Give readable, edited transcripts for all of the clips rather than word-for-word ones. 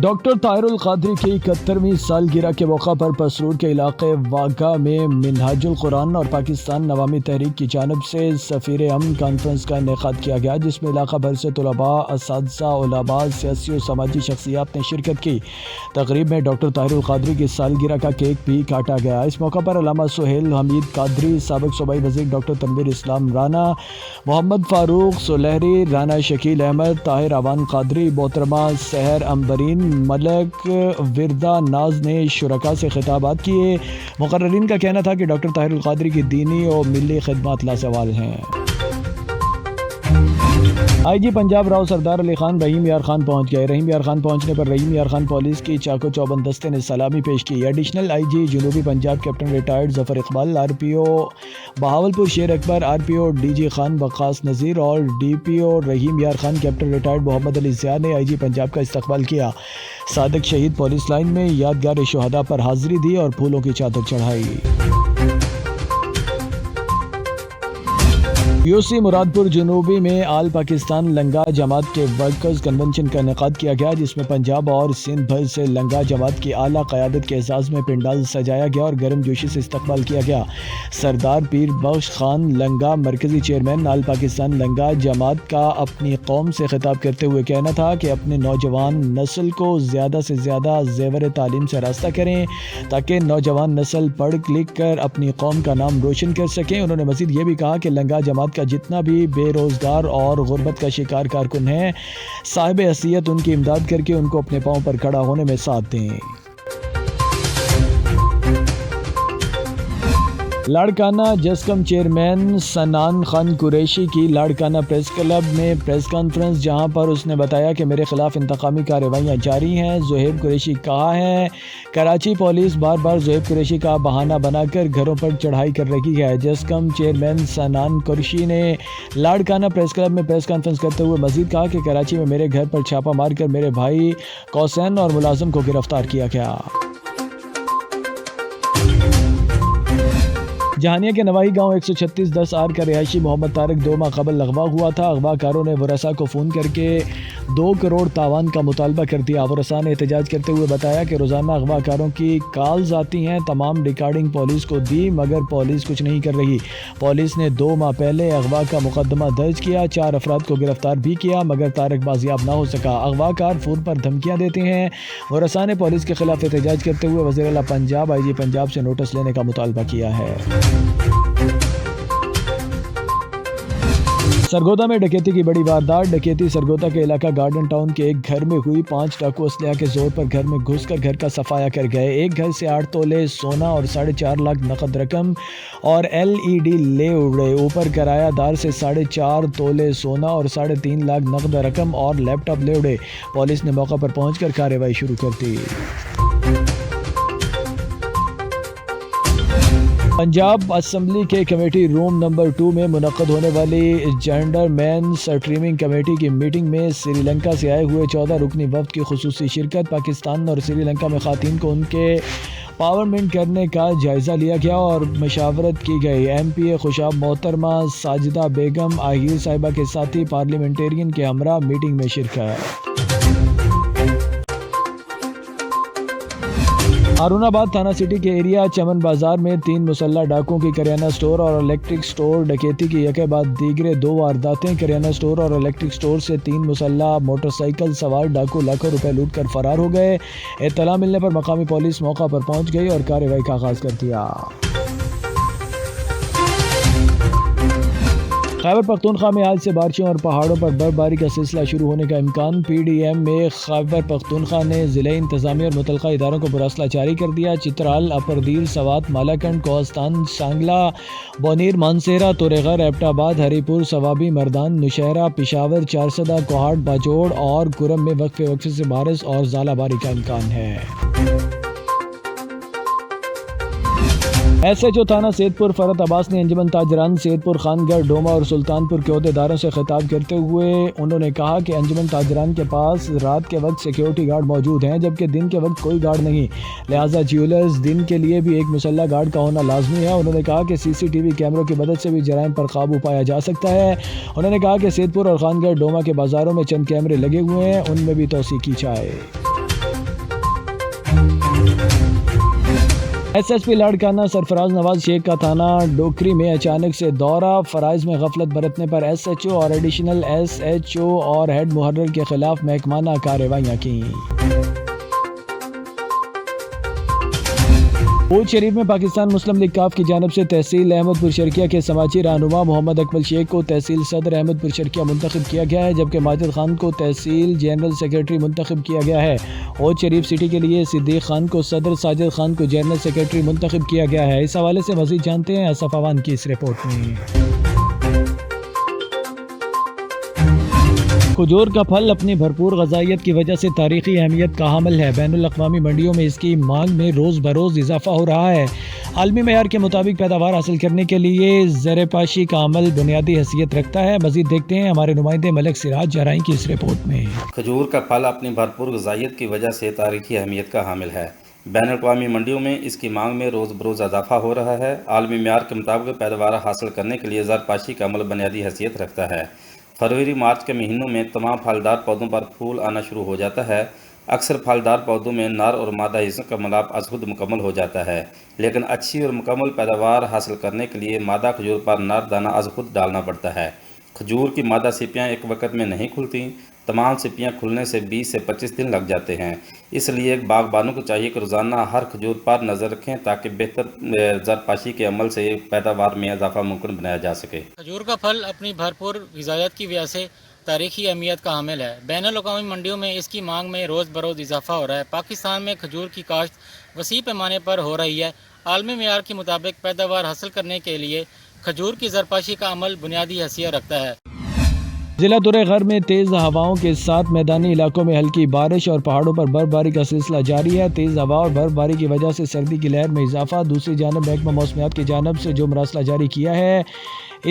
Doctor Tahir al-Qadri کی 71ویں سالگرہ کے موقع پر پسرور کے علاقے واگا میں منہاج القرآن اور پاکستان عوامی تحریک کی جانب سے سفیر امن کانفرنس کا انعقاد کیا گیا، جس میں علاقہ بھر سے طلباء، اساتذہ، علماء، سیاسی و سماجی شخصیات نے شرکت کی۔ تقریب میں ڈاکٹر طاہر القادری کی سالگرہ کا کیک بھی کاٹا گیا۔ اس موقع پر علامہ سہیل حمید قادری، سابق صوبائی وزیر ڈاکٹر تنویر اسلام رانا، محمد فاروق سلہری، رانا شکیل احمد، طاہر اعوان قادری، محترمہ سحر امبرین، ملک وردہ ناز نے شرکاء سے خطابات کیے۔ مقررین کا کہنا تھا کہ ڈاکٹر طاہر القادری کی دینی اور ملی خدمات لازوال ہیں۔ آئی جی پنجاب راؤ سردار علی خان رحیم یار خان پہنچ گئے۔ رحیم یار خان پہنچنے پر رحیم یار خان پولیس کی چاقو چوبند دستے نے سلامی پیش کی۔ ایڈیشنل آئی جی جنوبی Punjab captain retired Zafar Iqbal, R P O Bahawalpur Sher Akbar, R P O D G Khan Waqas Nazir اور D P O Rahim Yar Khan captain retired Muhammad Ali Zia نے آئی جی پنجاب کا استقبال کیا۔ صادق شہید پولیس لائن میں یادگار شہداء پر حاضری دی اور پھولوں کی چادر چڑھائی۔ یو سی مرادپور جنوبی میں آل پاکستان لنگا جماعت کے ورکرز کنونشن کا انعقاد کیا گیا، جس میں پنجاب اور سندھ بھر سے لنگا جماعت کی اعلیٰ قیادت کے اعزاز میں پنڈال سجایا گیا اور گرم جوشی سے استقبال کیا گیا۔ سردار پیر بخش خان لنگا مرکزی چیئرمین آل پاکستان لنگا جماعت کا اپنی قوم سے خطاب کرتے ہوئے کہنا تھا کہ اپنے نوجوان نسل کو زیادہ سے زیادہ زیور تعلیم سے راستہ کریں تاکہ نوجوان نسل پڑھ لکھ کر اپنی قوم کا نام روشن کر سکیں۔ انہوں نے مزید یہ بھی کہا کہ لنگا جماعت کا جتنا بھی بے روزگار اور غربت کا شکار کارکن ہے، صاحب حیثیت ان کی امداد کر کے ان کو اپنے پاؤں پر کھڑا ہونے میں ساتھ دیں۔ لاڑکانہ جسکم چیئرمین سنان خان قریشی کی لاڑکانہ پریس کلب میں پریس کانفرنس، جہاں پر اس نے بتایا کہ میرے خلاف انتقامی کارروائیاں جاری ہیں۔ زہیب قریشی کہا ہے کراچی پولیس بار بار زہیب قریشی کا بہانہ بنا کر گھروں پر چڑھائی کر رہی ہے۔ جسکم چیئرمین سنان قریشی نے لاڑکانہ پریس کلب میں پریس کانفرنس کرتے ہوئے مزید کہا کہ کراچی میں میرے گھر پر چھاپہ مار کر میرے بھائی کوسین اور ملازم کو گرفتار کیا گیا۔ جہانیہ کے نواحی گاؤں 136 آر کا رہائشی محمد طارق 2 ماہ قبل اغوا ہوا تھا۔ اغوا کاروں نے ورثاء کو فون کر کے 2 کروڑ تاوان کا مطالبہ کر دیا۔ ورثاء نے احتجاج کرتے ہوئے بتایا کہ روزانہ اغوا کاروں کی کالز آتی ہیں، تمام ریکارڈنگ پولیس کو دی مگر پولیس کچھ نہیں کر رہی۔ پولیس نے 2 ماہ پہلے اغوا کا مقدمہ درج کیا، 4 افراد کو گرفتار بھی کیا مگر طارق بازیاب نہ ہو سکا۔ اغوا کار فون پر دھمکیاں دیتے ہیں۔ ورثاء نے پولیس کے خلاف احتجاج کرتے ہوئے وزیر اعلیٰ پنجاب آئی جی پنجاب سے نوٹس لینے کا مطالبہ کیا ہے۔ سرگودا میں ڈکیتی کی بڑی واردات۔ ڈکیتی سرگودا کے علاقہ گارڈن ٹاؤن کے ایک گھر میں ہوئی۔ 5 ڈاکو اسلحہ کے زور پر گھر میں گھس کر گھر کا صفایا کر گئے۔ ایک گھر سے 8 تولے سونا اور 4.5 لاکھ نقد رقم اور LED لے اڑے۔ اوپر کرایہ دار سے 4.5 تولے سونا اور 3.5 لاکھ نقد رقم اور لیپ ٹاپ لے اڑے۔ پولیس نے موقع پر پہنچ کر کارروائی شروع کر دی۔ پنجاب اسمبلی کے کمیٹی روم نمبر 2 میں منعقد ہونے والی جینڈر مین سٹریمنگ کمیٹی کی میٹنگ میں سری لنکا سے آئے ہوئے 14 رکنی وفد کی خصوصی شرکت۔ پاکستان اور سری لنکا میں خواتین کو ان کے پاورمنٹ کرنے کا جائزہ لیا گیا اور مشاورت کی گئی۔ MPA خوشاب محترمہ ساجدہ بیگم آہیر صاحبہ کے ساتھی پارلیمنٹرین کے ہمراہ میٹنگ میں شرکت۔ ہارون آباد تھانہ سٹی کے ایریا چمن بازار میں 3 مسلح ڈاکوؤں کی کریانہ سٹور اور الیکٹرک سٹور ڈکیتی کی یکے بعد دیگرے 2 وارداتیں۔ کریانہ سٹور اور الیکٹرک سٹور سے 3 مسلح موٹر سائیکل سوار ڈاکو لاکھوں روپے لوٹ کر فرار ہو گئے۔ اطلاع ملنے پر مقامی پولیس موقع پر پہنچ گئی اور کارروائی کا آغاز کر دیا۔ خیبر پختونخوا میں آج سے بارشوں اور پہاڑوں پر برفباری کا سلسلہ شروع ہونے کا امکان۔ PDM میں خیبر پختونخوا نے ضلعی انتظامیہ اور متعلقہ اداروں کو مراسلہ جاری کر دیا۔ چترال، اپردیر، سوات، مالاکنڈ، کوہستان، سانگلہ، بونیر، مانسہرہ، توریغر، ایبٹ آباد، ہری پور، سوابی، مردان، نوشہرہ، پشاور، چارسدہ، کوہاٹ، باجوڑ اور کرم میں وقفے سے بارش اور ژالہ باری کا امکان ہے۔ SHO تھانہ سید پور فرحت عباس نے انجمن تاجران سید پور، خان گڑھ، ڈوما اور سلطان پور کے عہدیداروں سے خطاب کرتے ہوئے انہوں نے کہا کہ انجمن تاجران کے پاس رات کے وقت سیکیورٹی گارڈ موجود ہیں جبکہ دن کے وقت کوئی گارڈ نہیں، لہٰذا جیولرز دن کے لیے بھی ایک مسلح گارڈ کا ہونا لازمی ہے۔ انہوں نے کہا کہ CCTV کیمروں کی مدد سے بھی جرائم پر قابو پایا جا سکتا ہے۔ انہوں نے کہا کہ سید پور اور خان گڑھ، ڈوما کے بازاروں میں چند کیمرے لگے ہوئے ہیں، ان میں بھی توسیع کی جائے۔ SSP لاڑکانہ سرفراز نواز شیخ کا تھانہ ڈوکری میں اچانک سے دورہ، فرائض میں غفلت برتنے پر SHO اور ایڈیشنل SHO اور ہیڈ محرر کے خلاف محکمانہ کارروائیاں کیں۔ کوٹ شریف میں پاکستان مسلم لیگ کاف کی جانب سے تحصیل احمد پور شرکیہ کے سماجی رہنما محمد اکمل شیخ کو تحصیل صدر احمد پور شرکیہ منتخب کیا گیا ہے، جبکہ ماجد خان کو تحصیل جنرل سیکرٹری منتخب کیا گیا ہے۔ کوٹ شریف سٹی کے لیے صدیق خان کو صدر، ساجد خان کو جنرل سیکرٹری منتخب کیا گیا ہے۔ اس حوالے سے مزید جانتے ہیں اسف اوان کی اس رپورٹ میں۔ کھجور کا پھل اپنی بھرپور غذائیت کی وجہ سے تاریخی اہمیت کا حامل ہے۔ بین الاقوامی منڈیوں میں اس کی مانگ میں روز بروز اضافہ ہو رہا ہے۔ عالمی معیار کے مطابق پیداوار حاصل کرنے کے لیے زرپاشی کا عمل بنیادی حیثیت رکھتا ہے۔ مزید دیکھتے ہیں ہمارے نمائندے ملک سراج جرائیں کی اس رپورٹ میں۔ کھجور کا پھل اپنی بھرپور غذائیت کی وجہ سے تاریخی اہمیت کا حامل ہے۔ بین الاقوامی منڈیوں میں اس کی مانگ میں روز بروز اضافہ ہو رہا ہے۔ عالمی معیار کے مطابق پیداوار حاصل کرنے کے لیے زرپاشی کا عمل بنیادی حیثیت رکھتا ہے۔ فروری مارچ کے مہینوں میں تمام پھلدار پودوں پر پھول آنا شروع ہو جاتا ہے۔ اکثر پھلدار پودوں میں نر اور مادہ حصوں کا ملاپ از خود مکمل ہو جاتا ہے، لیکن اچھی اور مکمل پیداوار حاصل کرنے کے لیے مادہ کھجور پر نر دانہ از خود ڈالنا پڑتا ہے۔ کھجور کی مادہ سیپیاں ایک وقت میں نہیں کھلتی، تمام سیپیاں کھلنے سے 20 سے 25 دن لگ جاتے ہیں۔ اس لیے ایک باغبانوں کو چاہیے کہ روزانہ ہر کھجور پر نظر رکھیں تاکہ بہتر زرپاشی کے عمل سے پیداوار میں اضافہ ممکن بنایا جا سکے۔ کھجور کا پھل اپنی بھرپور غذائیت کی وجہ سے تاریخی اہمیت کا حامل ہے۔ بین الاقوامی منڈیوں میں اس کی مانگ میں روز بروز اضافہ ہو رہا ہے۔ پاکستان میں کھجور کی کاشت وسیع پیمانے پر ہو رہی ہے۔ عالمی معیار کے مطابق پیداوار حاصل کرنے کے لیے کھجور کی زرپاشی کا عمل بنیادی حیثیت رکھتا ہے۔ ضلع درہ غر میں تیز ہواؤں کے ساتھ میدانی علاقوں میں ہلکی بارش اور پہاڑوں پر برف باری کا سلسلہ جاری ہے۔ تیز ہوا اور برف باری کی وجہ سے سردی کی لہر میں اضافہ۔ دوسری جانب محکمہ موسمیات کی جانب سے جو مراسلہ جاری کیا ہے،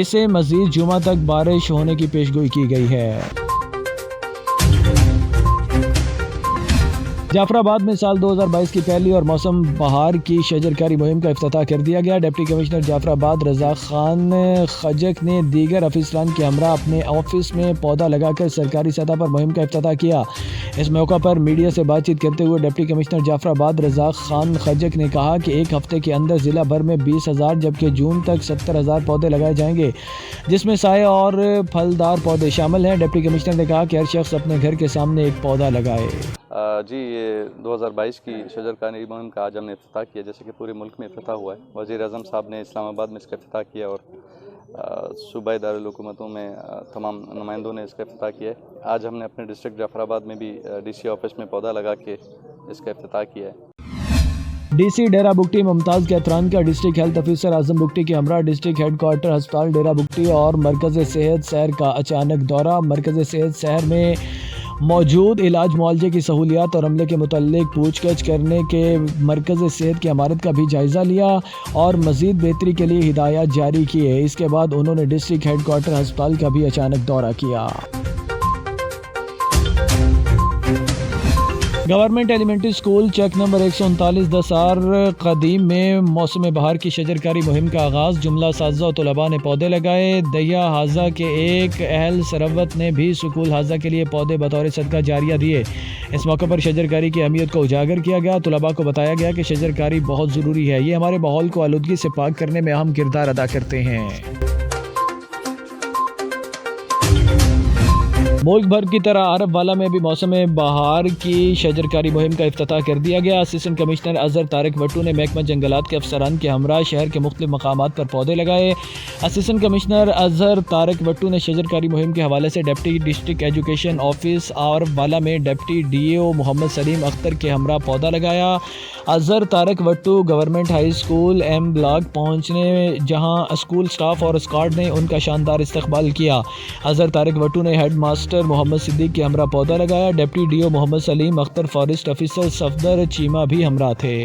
اسے مزید جمعہ تک بارش ہونے کی پیشگوئی کی گئی ہے۔ جعفر آباد میں سال 2022 کی پہلی اور موسم بہار کی شجرکاری مہم کا افتتاح کر دیا گیا۔ ڈپٹی کمشنر جعفر آباد رضا خان خجک نے دیگر افسران کے ہمراہ اپنے آفس میں پودا لگا کر سرکاری سطح پر مہم کا افتتاح کیا۔ اس موقع پر میڈیا سے بات چیت کرتے ہوئے ڈپٹی کمشنر جعفر آباد رضا خان خجک نے کہا کہ ایک ہفتے کے اندر ضلع بھر میں 20,000 جبکہ جون تک 70,000 پودے لگائے جائیں گے، جس میں سایہ اور پھلدار پودے شامل ہیں۔ ڈپٹی کمشنر نے کہا کہ ہر شخص اپنے گھر کے سامنے ایک پودا لگائے۔ جی، یہ 2022 کی شجرکاری مہم کا آج ہم نے افتتاح کیا، جیسے کہ پورے ملک میں افتتاح ہوا ہے۔ وزیر اعظم صاحب نے اسلام آباد میں اس کا افتتاح کیا اور صوبائی دارالحکومتوں میں تمام نمائندوں نے اس کا افتتاح کیا ہے۔ آج ہم نے اپنے ڈسٹرکٹ جعفر آباد میں بھی DC آفس میں پودا لگا کے اس کا افتتاح کیا ہے۔ DC ڈیرہ بگٹی ممتاز کیتران کا ڈسٹرکٹ ہیلتھ افیسر اعظم بگٹی کے ہمراہ ڈسٹرکٹ ہیڈ کوارٹر ہسپتال ڈیرہ بگٹی اور مرکز صحت شہر کا اچانک دورہ۔ مرکز صحت شہر میں موجود علاج معالجے کی سہولیات اور عملے کے متعلق پوچھ گچھ کرنے کے مرکز صحت کی عمارت کا بھی جائزہ لیا اور مزید بہتری کے لیے ہدایات جاری کیے۔ اس کے بعد انہوں نے ڈسٹرکٹ ہیڈ کوارٹر ہسپتال کا بھی اچانک دورہ کیا۔ گورنمنٹ ایلیمنٹری اسکول چک نمبر 139 دسار قدیم میں موسم بہار کی شجرکاری مہم کا آغاز۔ جملہ اساتذہ و طلباء نے پودے لگائے۔ دیا حاضہ کے ایک اہل ثروت نے بھی سکول حاضہ کے لیے پودے بطور صدقہ جاریہ دیے۔ اس موقع پر شجرکاری کی اہمیت کو اجاگر کیا گیا۔ طلباء کو بتایا گیا کہ شجرکاری بہت ضروری ہے، یہ ہمارے ماحول کو آلودگی سے پاک کرنے میں اہم کردار ادا کرتے ہیں۔ ملک بھر کی طرح عرب والا میں بھی موسم بہار کی شجرکاری مہم کا افتتاح کر دیا گیا۔ اسسٹنٹ کمشنر اظہر طارق وٹو نے محکمہ جنگلات کے افسران کے ہمراہ شہر کے مختلف مقامات پر پودے لگائے۔ اسسٹنٹ کمشنر اظہر طارق وٹو نے شجرکاری مہم کے حوالے سے ڈپٹی ڈسٹرکٹ ایجوکیشن آفس اور والا میں ڈپٹی DAO محمد سلیم اختر کے ہمراہ پودا لگایا۔ Azhar Tariq Wattoo government high school M block پہنچنے جہاں اسکول سٹاف اور اسکواڈ نے ان کا شاندار استقبال کیا۔ اظہر طارق وٹو نے ہیڈ ماسٹر محمد صدیق کے ہمراہ پودا لگایا۔ Deputy DO Muhammad Saleem Akhtar, forest officer Safdar Cheema بھی ہمراہ تھے۔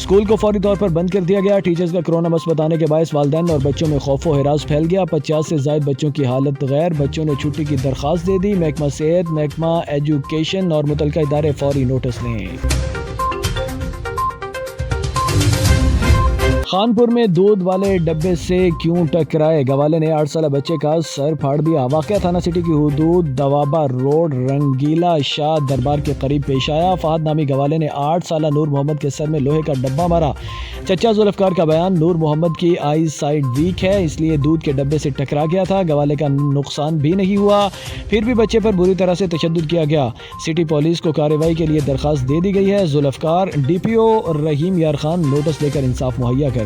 اسکول کو فوری طور پر بند کر دیا گیا. ٹیچرز کا کرونا مثبت آنے کے باعث والدین اور بچوں میں خوف و ہراس پھیل گیا. 50 سے زائد بچوں کی حالت غیر. بچوں نے چھٹی کی درخواست دے دی. محکمہ صحت، محکمہ ایجوکیشن اور متعلقہ ادارے فوری نوٹس لیں. خانپور میں دودھ والے ڈبے سے کیوں ٹکرائے؟ گوالے نے 8 سالہ بچے کا سر پھاڑ دیا. واقعہ تھانہ سٹی کی حدود دوابہ روڈ رنگیلا شاہ دربار کے قریب پیش آیا. فہد نامی گوالے نے 8 سالہ نور محمد کے سر میں لوہے کا ڈبہ مارا. چچا ذوالفقار کا بیان، نور محمد کی آئی سائٹ ویک ہے اس لیے دودھ کے ڈبے سے ٹکرا گیا تھا. گوالے کا نقصان بھی نہیں ہوا، پھر بھی بچے پر بری طرح سے تشدد کیا گیا. سٹی پولیس کو کارروائی کے لیے درخواست دے دی گئی ہے. Zulfiqar D P O Rahim Yar Khan notice لے کر انصاف مہیا کریں.